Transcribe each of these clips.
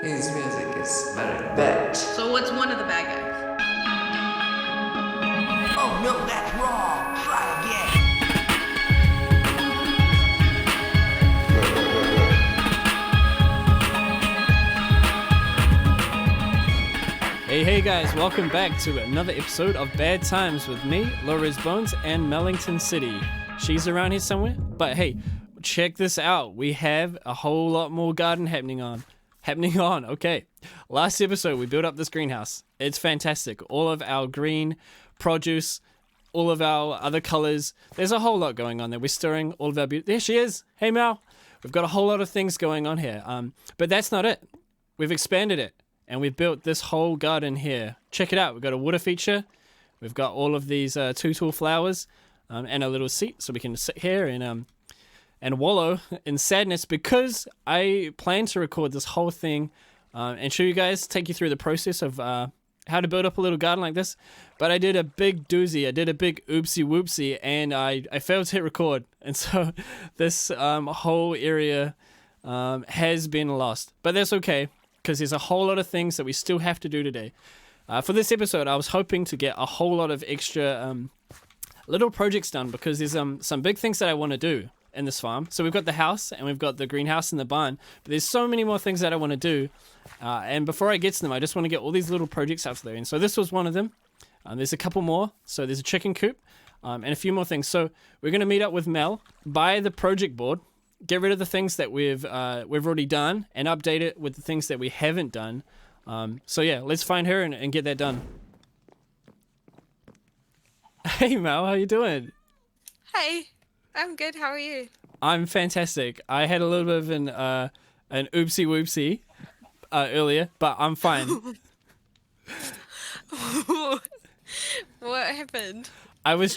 His music is very bad. So what's one of the bad guys? Oh no, that's wrong. Try again. Hey guys, welcome back to another episode of Bad Times with me, lowresbones, and Mellington City. She's around here somewhere, but hey, check this out. We have a whole lot more garden happening on. Okay. Last episode, we built up this greenhouse. It's fantastic. All of our green produce, all of our other colors. There's a whole lot going on there. We're stirring all of our beauty. There she is. Hey, Mel. We've got a whole lot of things going on here. But that's not it. We've expanded it. And we've built this whole garden here. Check it out. We've got a water feature. We've got all of these two tall flowers and a little seat so we can sit here and wallow in sadness because I plan to record this whole thing and show you guys, take you through the process of how to build up a little garden like this. But I did a big doozy. I did a big oopsy whoopsie and I failed to hit record. And so this whole area has been lost. But that's okay, because there's a whole lot of things that we still have to do today. For this episode, I was hoping to get a whole lot of extra little projects done because there's some big things that I want to do in this farm. So we've got the house and we've got the greenhouse and the barn, but there's so many more things that I want to do. And before I get to them, I just want to get all these little projects out there. And so this was one of them. There's a couple more. So there's a chicken coop and a few more things. So we're going to meet up with Mel, buy the project board, get rid of the things that we've already done and update it with the things that we haven't done. So yeah, let's find her and get that done. Hey Mel, how you doing? Hey, I'm good. How are you? I'm fantastic. I had a little bit of an oopsie whoopsie earlier, but I'm fine. What happened? I was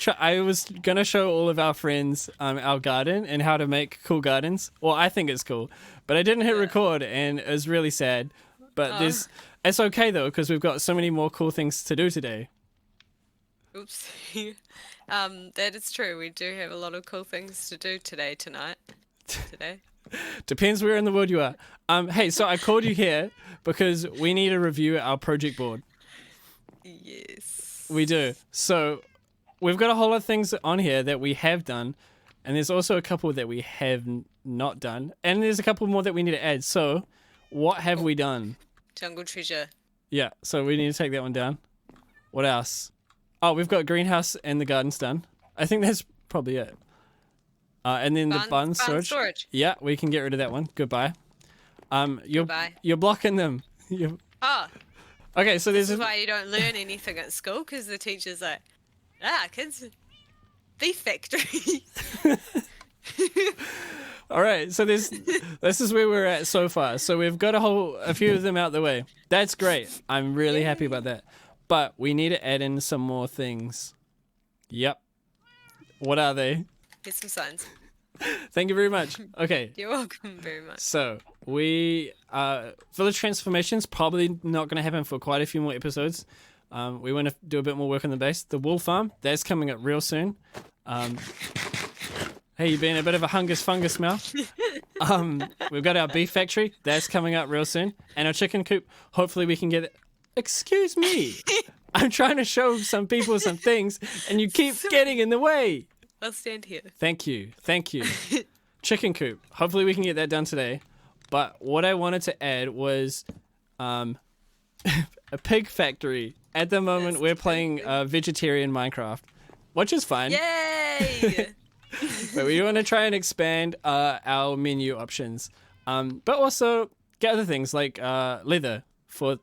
gonna show all of our friends our garden and how to make cool gardens. Well, I think it's cool, but I didn't hit record and it was really sad. But it's okay though because we've got so many more cool things to do today. Oops. That is true. We do have a lot of cool things to do today. Depends where in the world you are. Hey, so I called you here because we need to review our project board. Yes. We do. So we've got a whole lot of things on here that we have done, and there's also a couple that we have not done, and there's a couple more that we need to add. So what have we done? Jungle treasure. Yeah, so we need to take that one down. What else? Oh, we've got greenhouse and the gardens done. I think that's probably it. And then the barn storage. Yeah, we can get rid of that one. Goodbye. Goodbye. You're blocking them. Oh. Okay, so This is why you don't learn anything at school, because the teacher's like, kids, beef factory. All right, so this is where we're at so far. So we've got a few of them out the way. That's great. I'm really happy about that. But we need to add in some more things. Yep. What are they? Here's some signs. Thank you very much. Okay. You're welcome very much. So we village transformations probably not going to happen for quite a few more episodes. We want to do a bit more work on the base. The wool farm, that's coming up real soon. Hey, you've been a bit of a fungus smell. We've got our beef factory, that's coming up real soon, and our chicken coop. Hopefully we can get it. Excuse me. I'm trying to show some people some things, and you keep getting in the way. I'll stand here. Thank you. Chicken coop. Hopefully we can get that done today. But what I wanted to add was a pig factory. At the moment, we're playing vegetarian Minecraft, which is fine. Yay! But we want to try and expand our menu options. But also get other things like leather for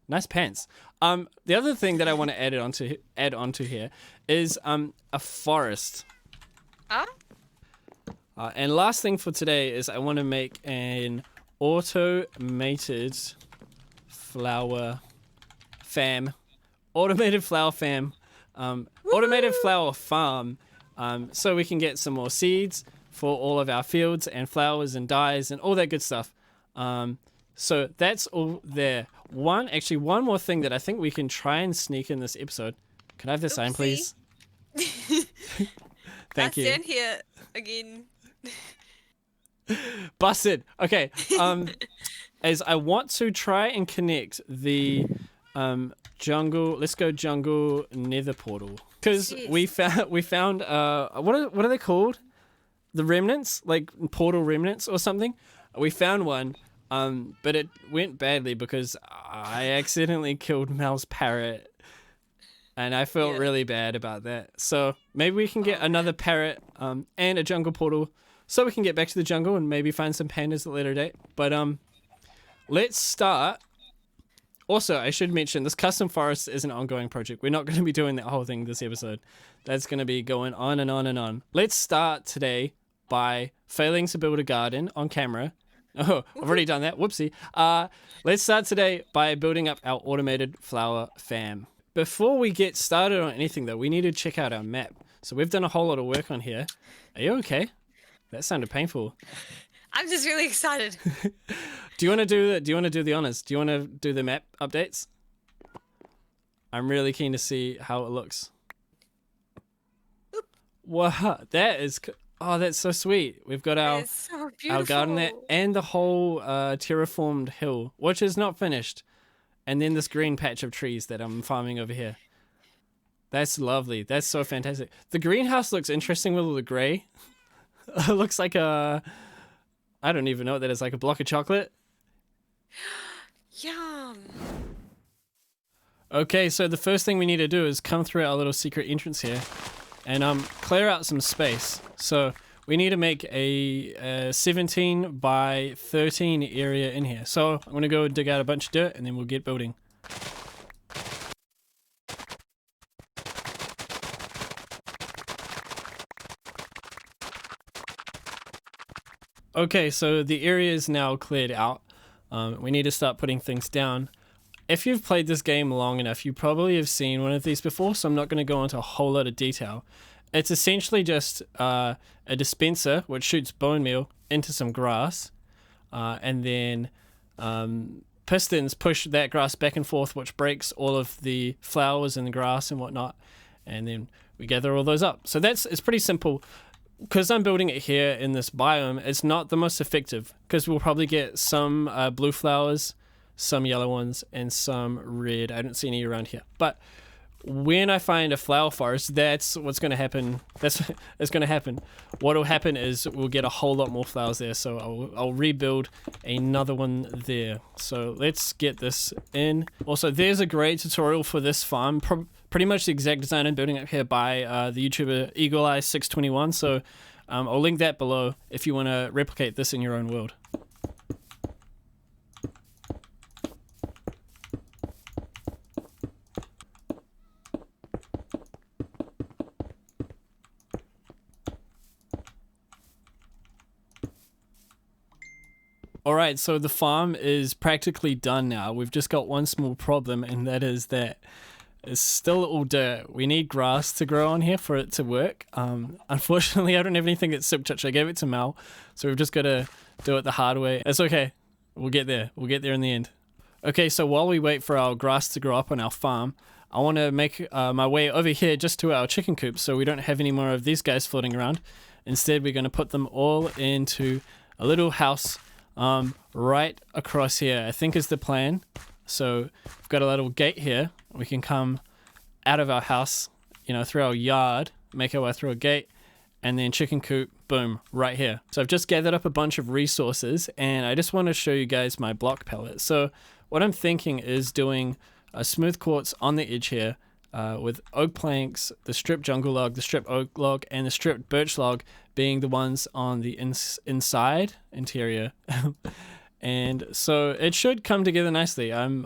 nice pants. The other thing that I want to add onto here is a forest. And last thing for today is I want to make an automated flower farm. Automated flower farm. So we can get some more seeds for all of our fields and flowers and dyes and all that good stuff. So that's all there. One more thing that I think we can try and sneak in this episode. Can I have the sign, please? Thank you. I stand here again. Busted. Okay. is I want to try and connect the jungle. Let's go jungle nether portal because we found what are they called? The remnants, like portal remnants or something. We found one, but it went badly because I accidentally killed Mel's parrot, and I felt really bad about that. So maybe we can get another parrot and a jungle portal, so we can get back to the jungle and maybe find some pandas at a later date. But let's start. Also, I should mention this custom forest is an ongoing project. We're not going to be doing that whole thing this episode. That's going to be going on and on and on. Let's start today by failing to build a garden on camera. Oh, I've already done that. Whoopsie. Let's start today by building up our automated flower farm. Before we get started on anything, though, we need to check out our map. So we've done a whole lot of work on here. Are you okay? That sounded painful. I'm just really excited. Do you want to do the honors? Do you want to do the map updates? I'm really keen to see how it looks. Wow, that is. Oh, that's so sweet. We've got our garden there and the whole terraformed hill, which is not finished. And then this green patch of trees that I'm farming over here. That's lovely. That's so fantastic. The greenhouse looks interesting with all the gray. It looks like a... I don't even know what that is, like a block of chocolate. Yum. Okay, so the first thing we need to do is come through our little secret entrance here and clear out some space. So we need to make a 17 by 13 area in here. So I'm going to go dig out a bunch of dirt and then we'll get building. Okay, so the area is now cleared out. We need to start putting things down. If you've played this game long enough, you probably have seen one of these before, so I'm not going to go into a whole lot of detail. It's essentially just a dispenser which shoots bone meal into some grass, and then pistons push that grass back and forth, which breaks all of the flowers in the grass and whatnot, and then we gather all those up. So it's pretty simple. Because I'm building it here in this biome, it's not the most effective, because we'll probably get some blue flowers, some yellow ones, and some red. I don't see any around here. But when I find a flower forest, that's what's going to happen. That's going to happen. What will happen is we'll get a whole lot more flowers there, so I'll rebuild another one there. So let's get this in. Also, there's a great tutorial for this farm, pretty much the exact design I'm building up here by the YouTuber Eagle Eye 621. So I'll link that below if you want to replicate this in your own world. Alright, so the farm is practically done now. We've just got one small problem, and that is that it's still all dirt. We need grass to grow on here for it to work. Unfortunately, I don't have anything that's silk touch. I gave it to Mel, so we've just got to do it the hard way. It's okay. We'll get there. We'll get there in the end. Okay, so while we wait for our grass to grow up on our farm, I want to make my way over here just to our chicken coop so we don't have any more of these guys floating around. Instead, we're going to put them all into a little house right across here, I think is the plan. So we've got a little gate here. We can come out of our house, through our yard, make our way through a gate, and then chicken coop, boom, right here. So I've just gathered up a bunch of resources, and I just want to show you guys my block palette. So what I'm thinking is doing a smooth quartz on the edge here, with oak planks, the stripped jungle log, the stripped oak log, and the stripped birch log being the ones on the interior. And so it should come together nicely. I'm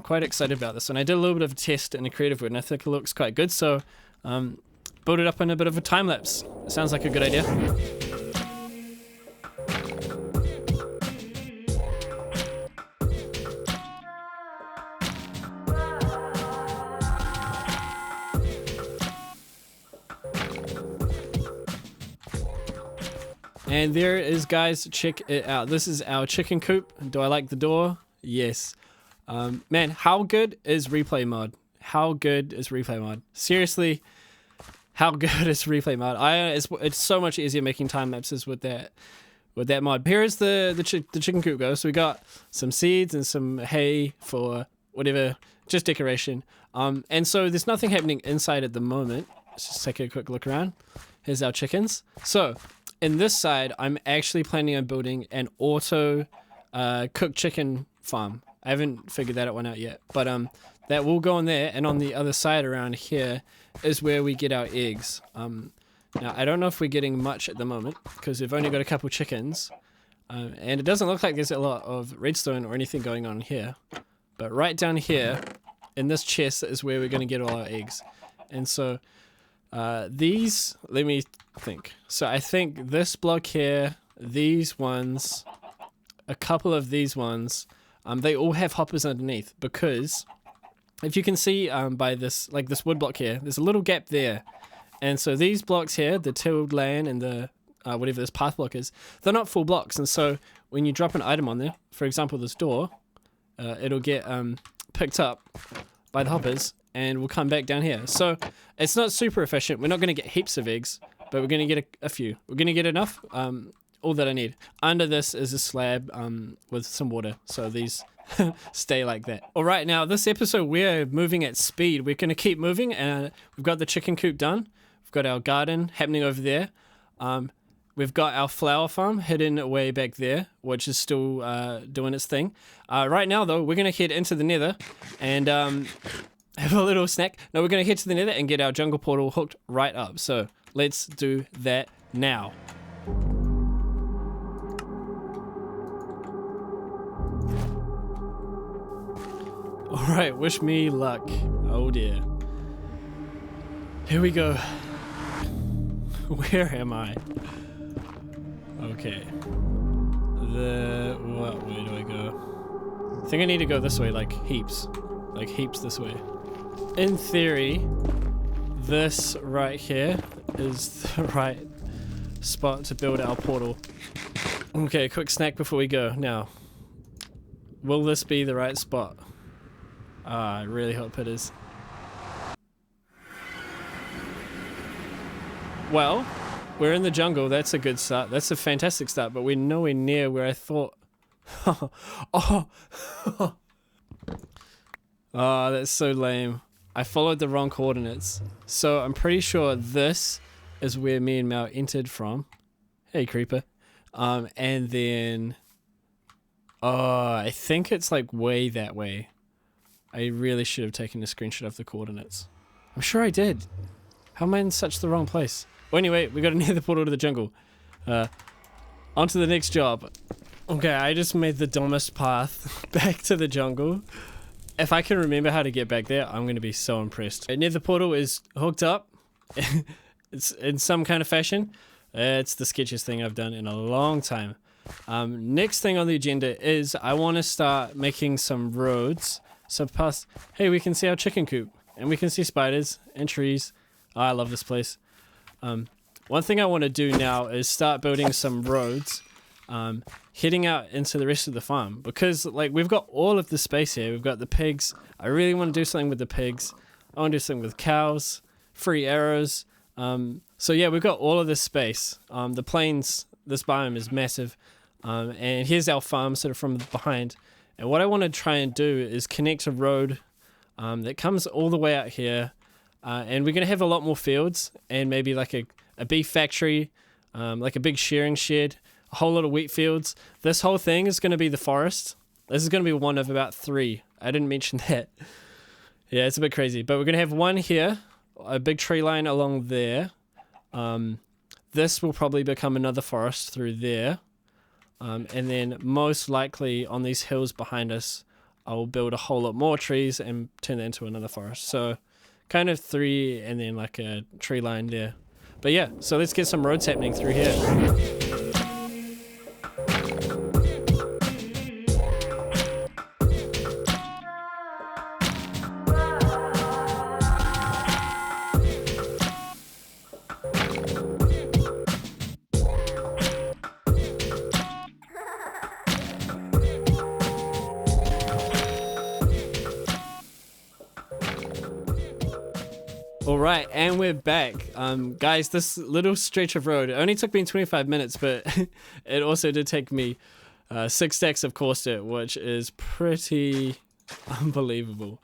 quite excited about this, and I did a little bit of a test in the creative mode, and I think it looks quite good. So build it up in a bit of a time lapse. Sounds like a good idea. And there it is, guys. Check it out. This is our chicken coop. Do I like the door? Yes. Man, how good is replay mod? How good is replay mod? Seriously, how good is replay mod? It's so much easier making time lapses with that with that mod. Here is the chicken coop goes. So we got some seeds and some hay for whatever, just decoration. And so there's nothing happening inside at the moment. Let's just take a quick look around. Here's our chickens. So in this side, I'm actually planning on building an auto cooked chicken farm. I haven't figured that one out yet, but that will go in there. And on the other side around here is where we get our eggs. Now, I don't know if we're getting much at the moment because we've only got a couple chickens. And it doesn't look like there's a lot of redstone or anything going on here. But right down here in this chest is where we're going to get all our eggs. And so these, let me think. So I think this block here, these ones, a couple of these ones, they all have hoppers underneath because if you can see by this, like this wood block here, there's a little gap there. And so these blocks here, the tilled land and the whatever this path block is, they're not full blocks. And so when you drop an item on there, for example, this door, it'll get picked up by the hoppers and will come back down here. So it's not super efficient. We're not going to get heaps of eggs, but we're going to get a few. We're going to get enough, all that I need. Under this is a slab with some water. So these stay like that. All right, now this episode, we're moving at speed. We're going to keep moving and we've got the chicken coop done. We've got our garden happening over there. We've got our flower farm hidden way back there, which is still doing its thing. Right now, though, we're going to head into the Nether and have a little snack. No, we're going to head to the Nether and get our jungle portal hooked right up. So let's do that now. All right, wish me luck. Oh dear. Here we go. Where am I? Okay. What way do I go? I think I need to go this way, like heaps. Like heaps this way. In theory, this right here is the right spot to build our portal. Okay, quick snack before we go. Now, will this be the right spot? I really hope it is. Well, we're in the jungle. That's a good start. That's a fantastic start, but we're nowhere near where I thought. Oh, that's so lame. I followed the wrong coordinates. So I'm pretty sure this is where me and Mel entered from. Hey, creeper. And then... I think it's like way that way. I really should have taken a screenshot of the coordinates. I'm sure I did. How am I in such the wrong place? Well, anyway, we got to near the portal to the jungle. On to the next job. Okay, I just made the dumbest path back to the jungle. If I can remember how to get back there, I'm going to be so impressed. Near the portal is hooked up. It's in some kind of fashion. It's the sketchiest thing I've done in a long time. Next thing on the agenda is I want to start making some roads. So past, hey, we can see our chicken coop and we can see spiders and trees. Oh, I love this place. One thing I want to do now is start building some roads, heading out into the rest of the farm because like we've got all of the space here. We've got the pigs. I really want to do something with the pigs. I want to do something with cows, free arrows. So yeah, we've got all of this space. The plains, this biome is massive. And here's our farm sort of from behind. And what I want to try and do is connect a road that comes all the way out here. And we're going to have a lot more fields and maybe like a beef factory, like a big shearing shed, a whole lot of wheat fields. This whole thing is going to be the forest. This is going to be one of about 3. I didn't mention that. Yeah, it's a bit crazy. But we're going to have one here, a big tree line along there. This will probably become another forest through there. And then most likely on these hills behind us, I will build a whole lot more trees and turn that into another forest. So kind of 3 and then like a tree line there. But yeah, so let's get some roads happening through here. All right, and we're back. Guys, this little stretch of road, it only took me 25 minutes, but it also did take me 6 stacks of course dirt, which is pretty unbelievable.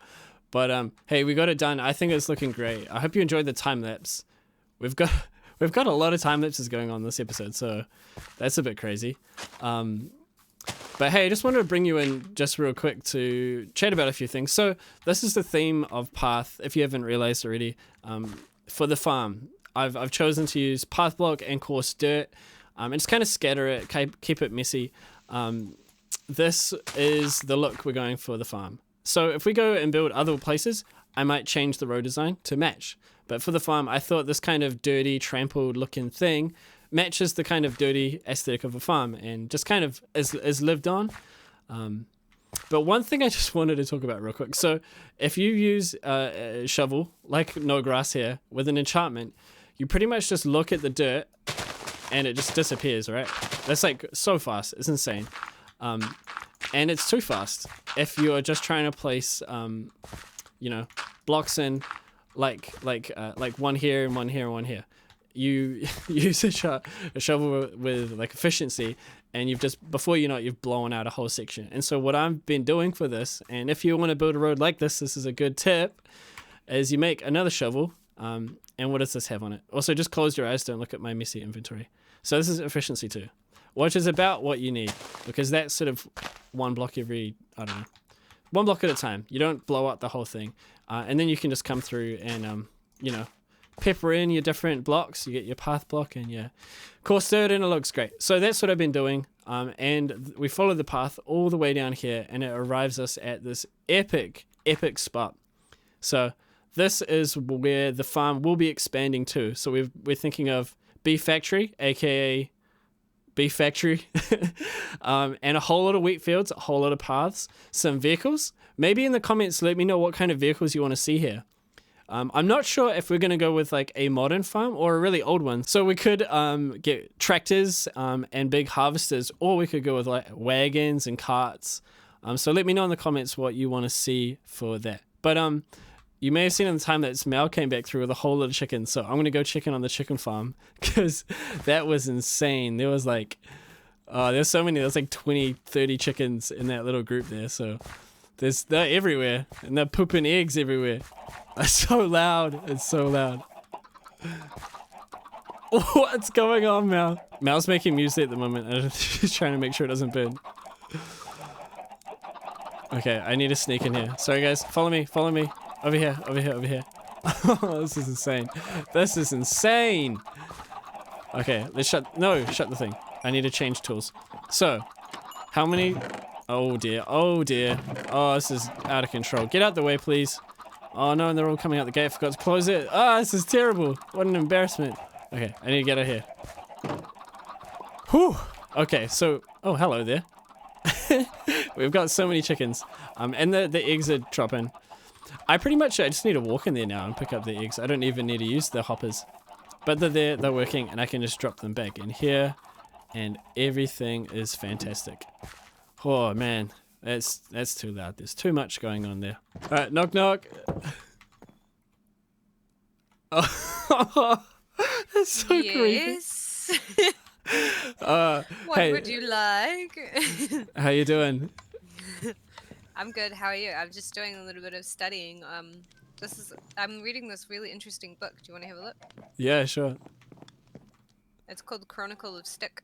But hey, we got it done. I think it's looking great. I hope you enjoyed the time lapse. We've got a lot of time lapses going on this episode, so that's a bit crazy. But hey, I just wanted to bring you in just real quick to chat about a few things. So this is the theme of Path, if you haven't realized already, for the farm. I've chosen to use path block and coarse dirt, and just kind of scatter it, keep it messy. This is the look we're going for the farm. So if we go and build other places, I might change the road design to match. But for the farm, I thought this kind of dirty, trampled looking thing matches the kind of dirty aesthetic of a farm and just kind of is lived on. But one thing I just wanted to talk about real quick. So if you use a shovel, like no grass here, with an enchantment, you pretty much just look at the dirt and it just disappears, right? That's like so fast. It's insane. And it's too fast if you're just trying to place, you know, blocks in like one here and one here and one here. You use a shovel with like efficiency, and you've just, before you know it, you've blown out a whole section. And so what I've been doing for this, and if you want to build a road like this is a good tip, is you make another shovel. And what does this have on it? Also, just close your eyes, don't look at my messy inventory. So this is efficiency 2, which is about what you need, because that's sort of one block every, I don't know, one block at a time. You don't blow up the whole thing. And then you can just come through and, you know, pepper in your different blocks. You get your path block and your coarse dirt, and it looks great. So that's what I've been doing. And we follow the path all the way down here, and it arrives us at this epic spot. So this is where the farm will be expanding to. So we're thinking of Beef Factory, aka Beef Factory, and a whole lot of wheat fields, a whole lot of paths, some vehicles. Maybe in the comments, let me know what kind of vehicles you want to see here. I'm not sure if we're going to go with like a modern farm or a really old one. So we could get tractors and big harvesters, or we could go with like wagons and carts. So let me know in the comments what you want to see for that. But you may have seen in the time that Mel came back through with a whole lot of chickens. So I'm going to go check in on the chicken farm, because that was insane. There was like, there's so many, there's like 20, 30 chickens in that little group there. So they're everywhere, and they're pooping eggs everywhere. It's so loud. It's so loud. What's going on, Mel? Mel's making music at the moment. She's trying to make sure it doesn't burn. Okay, I need to sneak in here. Sorry, guys. Follow me. Follow me. Over here. Over here. Over here. Oh, this is insane. This is insane. Okay, let's shut the thing. I need to change tools. So, how many? Oh, dear. Oh, dear. Oh, this is out of control. Get out the way, please. Oh no, and they're all coming out the gate. I forgot to close it. Ah, this is terrible. What an embarrassment. Okay, I need to get out here. Whew. Okay, so, oh, hello there. We've got so many chickens. And the eggs are dropping. I just need to walk in there now and pick up the eggs. I don't even need to use the hoppers. But they're there, they're working, and I can just drop them back in here. And everything is fantastic. Oh, man. That's too loud. There's too much going on there. Alright, knock knock. Oh, that's so yes. creepy. What hey, would you like? how you doing? I'm good. How are you? I'm just doing a little bit of studying. I'm reading this really interesting book. Do you want to have a look? Yeah, sure. It's called Chronicle of Stick.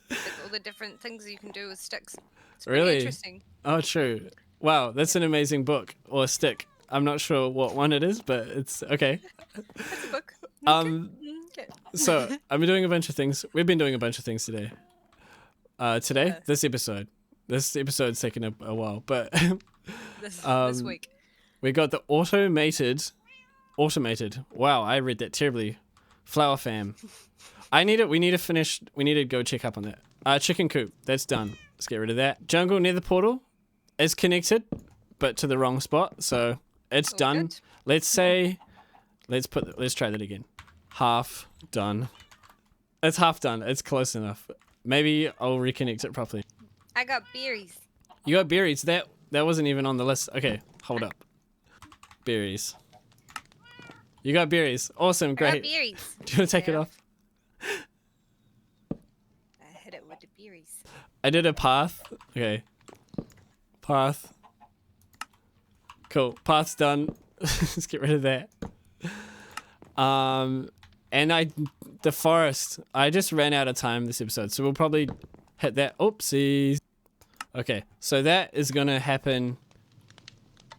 Like all the different things you can do with sticks. It's really interesting. Oh, true. Wow, that's an amazing book, or stick. I'm not sure what one it is, but it's okay. It's a book. Okay. So I've been doing a bunch of things. We've been doing a bunch of things today. This episode's taken a while, but this week we got the automated. Wow, I read that terribly. Flower fam. We need to go check up on that. Chicken coop, that's done. Let's get rid of that. Jungle nether portal is connected, but to the wrong spot, so it's all done. good. Let's try that again. Half done. It's half done. It's close enough. Maybe I'll reconnect it properly. I got berries. You got berries. That wasn't even on the list. Okay, hold up. Berries. You got berries. Awesome, I great. got berries. Do you want to take it Yeah. off? I hit it with the berries. I did a path. Okay. Path. Cool. Path's done. Let's get rid of that. And the forest. I just ran out of time this episode, so we'll probably hit that. Oopsies. Okay, so that is gonna happen.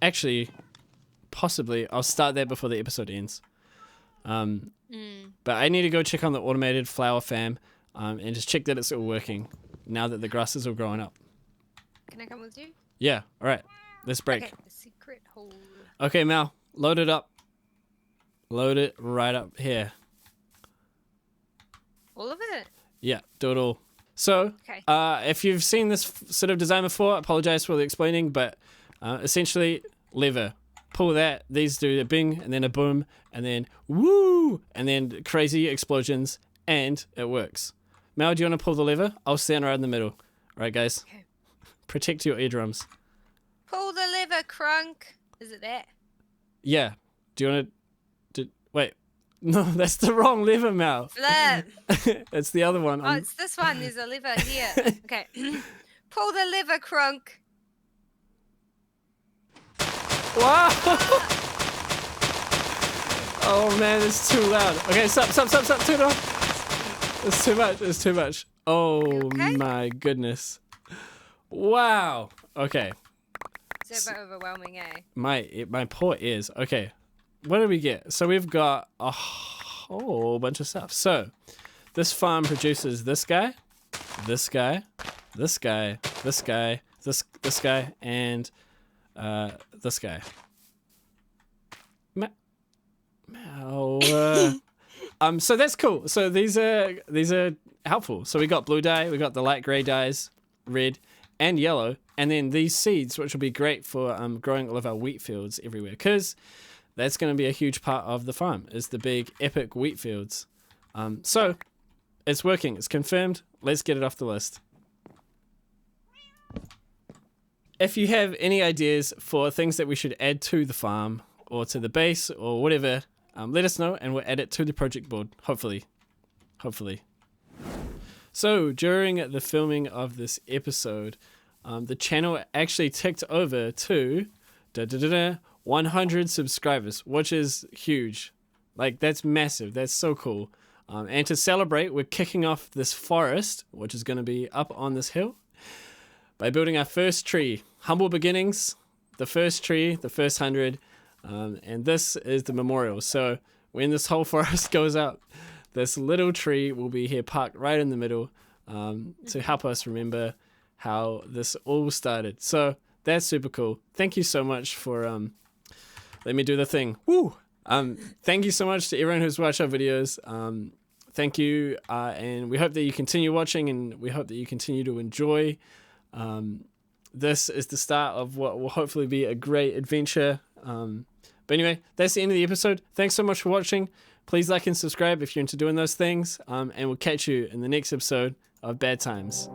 Actually, possibly, I'll start that before the episode ends. But I need to go check on the automated flower farm, and just check that it's all working now that the grass is all growing up. Can I come with you? Yeah. All right. Let's break. Okay, the secret hole. Okay, Mel, load it up. Load it right up here. All of it? Yeah, do it all. So, Okay. if you've seen this sort of design before, I apologize for the explaining, but essentially, lever. Pull that, these do a bing, and then a boom, and then woo, and then crazy explosions, and it works. Mel, do you want to pull the lever? I'll stand right in the middle. Right, guys? Okay. Protect your eardrums. Pull the lever, Crunk. Is it that? Yeah. Do you want to... Wait. No, that's the wrong lever, Mel. Flip. It's the other one. Oh, it's this one. There's a lever here. Okay. Pull the lever, Crunk. Wow! Oh man, it's too loud. Okay, stop. Turn it off. It's too much. It's too much. Oh okay? my goodness. Wow. Okay. It's a bit overwhelming, eh? My poor ears. Okay. What did we get? So we've got a whole bunch of stuff. So this farm produces this guy, this guy, this guy, this guy, this guy, and this guy. So that's cool. So these are helpful. So we got blue dye, we got the light gray dyes, red and yellow, and then these seeds, which will be great for growing all of our wheat fields everywhere, because that's going to be a huge part of the farm, is the big epic wheat fields. So it's working. It's confirmed. Let's get it off the list. If you have any ideas for things that we should add to the farm or to the base or whatever, let us know and we'll add it to the project board, hopefully. So during the filming of this episode, the channel actually ticked over to 100 subscribers, which is huge. Like, that's massive. That's so cool. And to celebrate, we're kicking off this forest, which is going to be up on this hill, by building our first tree. Humble beginnings, the first tree, the first 100, and this is the memorial. So when this whole forest goes up, this little tree will be here parked right in the middle, to help us remember how this all started. So that's super cool. Thank you so much for let me do the thing. Woo! Thank you so much to everyone who's watched our videos. Thank you, and we hope that you continue watching, and we hope that you continue to enjoy. This is the start of what will hopefully be a great adventure. But anyway, that's the end of the episode. Thanks so much for watching. Please like and subscribe if you're into doing those things. And we'll catch you in the next episode of Bad Times.